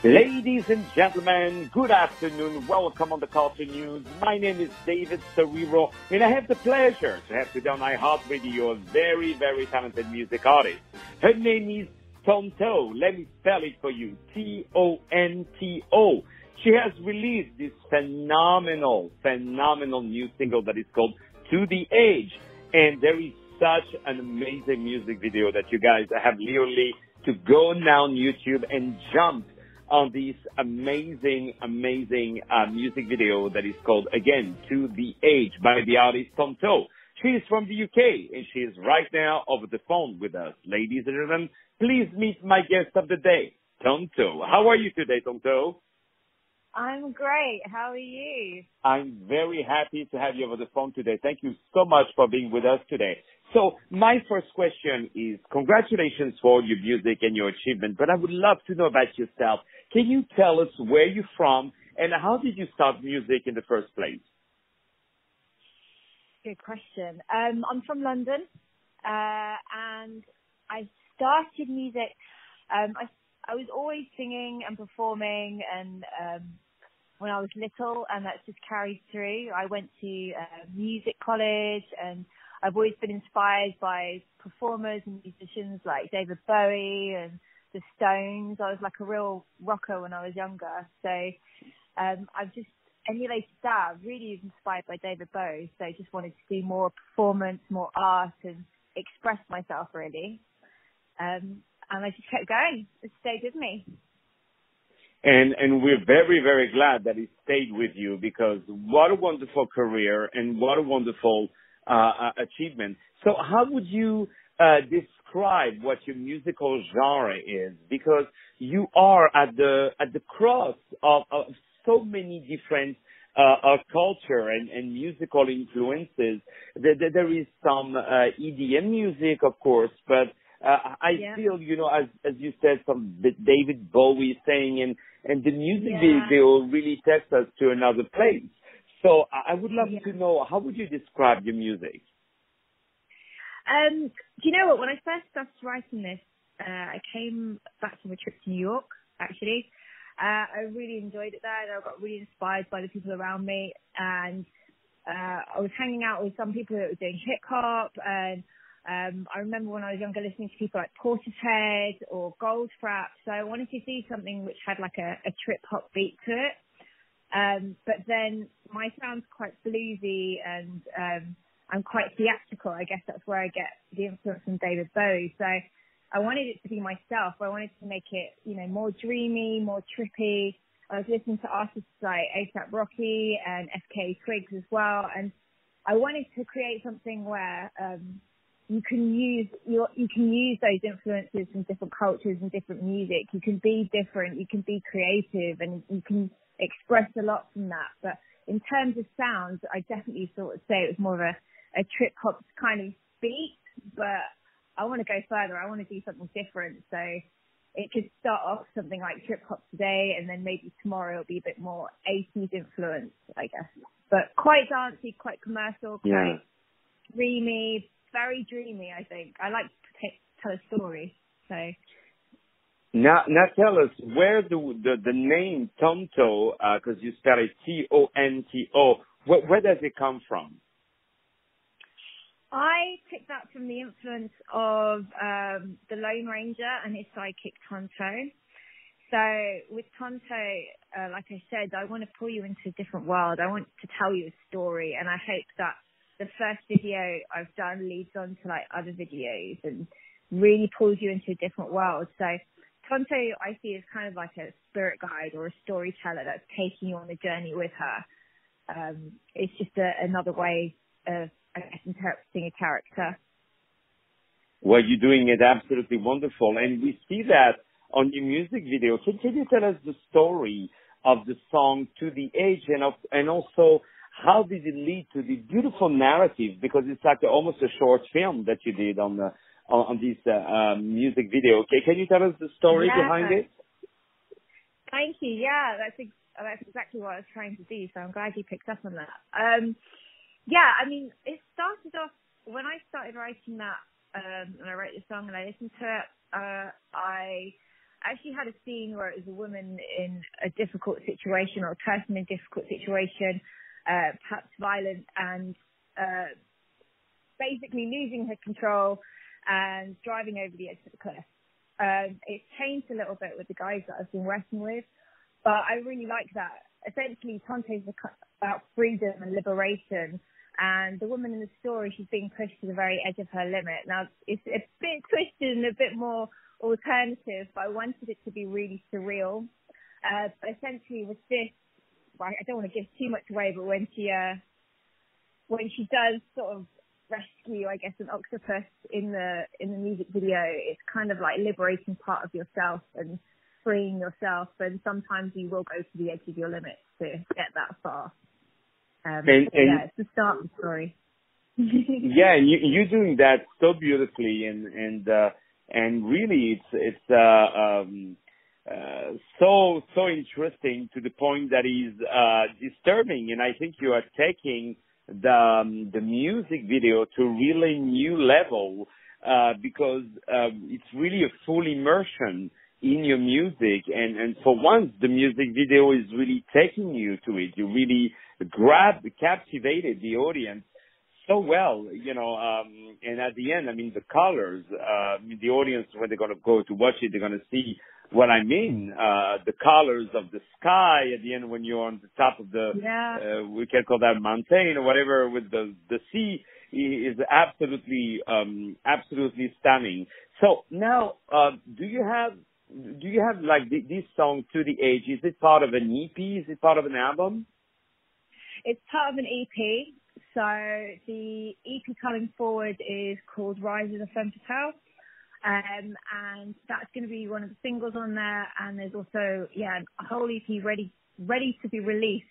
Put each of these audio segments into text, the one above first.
Ladies and gentlemen, good afternoon. Welcome on the Culture News. My name is David Serero, and I have the pleasure to have today on iHeartRadio a very, very talented music artist. Her name is T.O.N.T.O. Let me spell it for you. T.O.N.T.O. She has released this phenomenal new single that is called To The Age. And there is such an amazing music video that you guys have literally to go now on YouTube and jump on this amazing music video that is called, again, To The Age by the artist T.O.N.T.O. She is from the UK, and she is right now over the phone with us. Ladies and gentlemen, please meet my guest of the day, T.O.N.T.O. How are you today, T.O.N.T.O.? I'm great. How are you? I'm very happy to have you over the phone today. Thank you so much for being with us today. So my first question is, congratulations for your music and your achievement, but I would love to know about yourself. Can you tell us where you're from and how did you start music in the first place? Good question. I'm from London, and I started music. I was always singing and performing, and when I was little, and that's just carried through. I went to music college, and I've always been inspired by performers and musicians like David Bowie and the T.O.N.T.O. I was like a real rocker when I was younger. So I've just emulated that. Really inspired by David Bowie. So I just wanted to do more performance, more art, and express myself really. And I just kept going. It stayed with me. And we're very, very glad that it stayed with you, because what a wonderful career and what a wonderful achievement. So how would you describe what your musical genre is? Because you are at the cross of so many different culture and musical influences. There is some EDM music, of course, but I feel, as you said, some David Bowie saying, and the music video really takes us to another place. So I would love to know, how would you describe your music? Do you know what? When I first started writing this, I came back from a trip to New York, actually. I really enjoyed it there, and I got really inspired by the people around me. And I was hanging out with some people that were doing hip hop, and I remember when I was younger listening to people like Portishead or Goldfrapp. So I wanted to see something which had like a trip hop beat to it. But then my sound's quite bluesy, and I'm quite theatrical. I guess that's where I get the influence from David Bowie. So I wanted it to be myself. I wanted to make it, more dreamy, more trippy. I was listening to artists like A$AP Rocky and FKA Twigs as well, and I wanted to create something where you can use those influences from different cultures and different music. You can be different, you can be creative, and you can express a lot from that. But in terms of sounds, I definitely sort of say it was more of a trip hop kind of beat, but I want to go further. I want to do something different. So it could start off something like trip hop today, and then maybe tomorrow it'll be a bit more 80s influence, I guess. But quite dancey, quite commercial, quite dreamy, very dreamy, I think. I like to tell a story. So now tell us where the name T.O.N.T.O, because you spell it T.O.N.T.O, where does it come from? I picked that from the influence of the Lone Ranger and his sidekick T.O.N.T.O. So with T.O.N.T.O, like I said, I want to pull you into a different world. I want to tell you a story, and I hope that the first video I've done leads on to like other videos and really pulls you into a different world. So T.O.N.T.O I see as kind of like a spirit guide or a storyteller that's taking you on a journey with her. It's just another way of, I guess, interpreting a character. Well, you're doing it absolutely wonderful, and we see that on your music video. Can you tell us the story of the song To The Age, and also how did it lead to the beautiful narrative? Because it's like almost a short film that you did on this music video. Okay, can you tell us the story behind it? Thank you. Yeah, that's exactly what I was trying to do. So I'm glad you picked up on that. Yeah, I mean, it started off when I started writing that, and I wrote the song and I listened to it. I I actually had a scene where it was a woman in a difficult situation or a person in a difficult situation, perhaps violent, and basically losing her control and driving over the edge of the cliff. It's changed a little bit with the guys that I've been working with, but I really like that. Essentially, T.O.N.T.O is about freedom and liberation, and the woman in the story, she's being pushed to the very edge of her limit. Now, it's a bit twisted and a bit more alternative, but I wanted it to be really surreal. But essentially, with this, well, I don't want to give too much away, but when she does sort of rescue, I guess, an octopus in the music video, it's kind of like liberating part of yourself and freeing yourself, and sometimes you will go to the edge of your limits to get that far. It's the start of the story. Yeah, and you're doing that so beautifully, and really it's so interesting to the point that is disturbing, and I think you are taking the music video to really new level, because it's really a full immersion in your music, and for once the music video is really taking you to it. You really captivated the audience so well, and at the end, I mean, the colors, the audience, when they're going to go to watch it, they're going to see what I mean, the colors of the sky at the end when you're on the top of the, we can call that mountain or whatever, with the sea is absolutely stunning. So now, do you have like this song, To the Age? Is it part of an EP? Is it part of an album? It's part of an EP. So the EP coming forward is called Rise of the T.O.N.T.O, and that's going to be one of the singles on there. And there's also a whole EP ready to be released.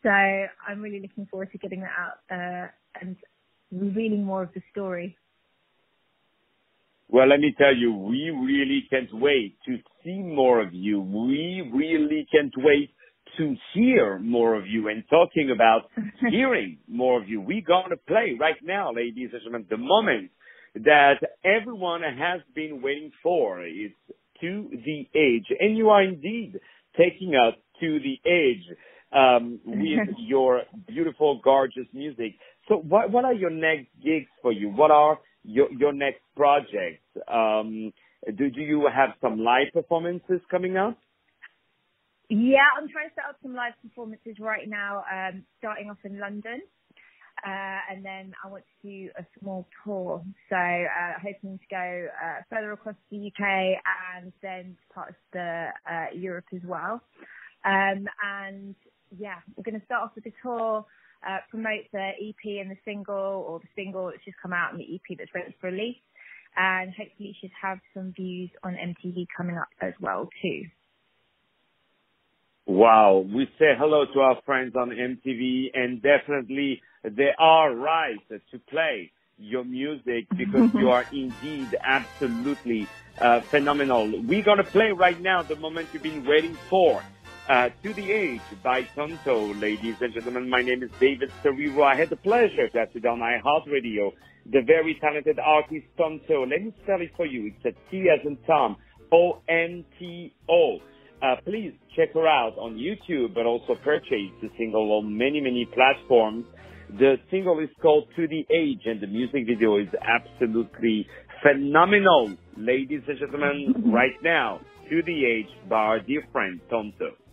So I'm really looking forward to getting that out and revealing more of the story. Well, let me tell you, we really can't wait to see more of you. We really can't wait to hear more of you, and talking about hearing more of you. We're going to play right now, ladies and gentlemen, the moment that everyone has been waiting for. It's To the Age. And you are indeed taking us to the age with your beautiful, gorgeous music. So what are your next gigs for you? What are your next projects? Do you have some live performances coming up? Yeah, I'm trying to set up some live performances right now, starting off in London. And then I want to do a small tour. So hoping to go further across the UK and then parts of the Europe as well. And yeah, we're going to start off with the tour, promote the EP and the single that's just come out and the EP that's ready for release. And hopefully should have some views on MTV coming up as well too. Wow. We say hello to our friends on MTV, and definitely they are right to play your music because you are indeed absolutely phenomenal. We're going to play right now the moment you've been waiting for. To the Age by T.O.N.T.O, ladies and gentlemen. My name is David Serero. I had the pleasure to have today on iHeartRadio the very talented artist T.O.N.T.O. Let me spell it for you. It's a T as in Tom, O-N-T-O. Please check her out on YouTube, but also purchase the single on many, many platforms. The single is called To the Age, and the music video is absolutely phenomenal. Ladies and gentlemen, right now, To the Age by our dear friend T.O.N.T.O.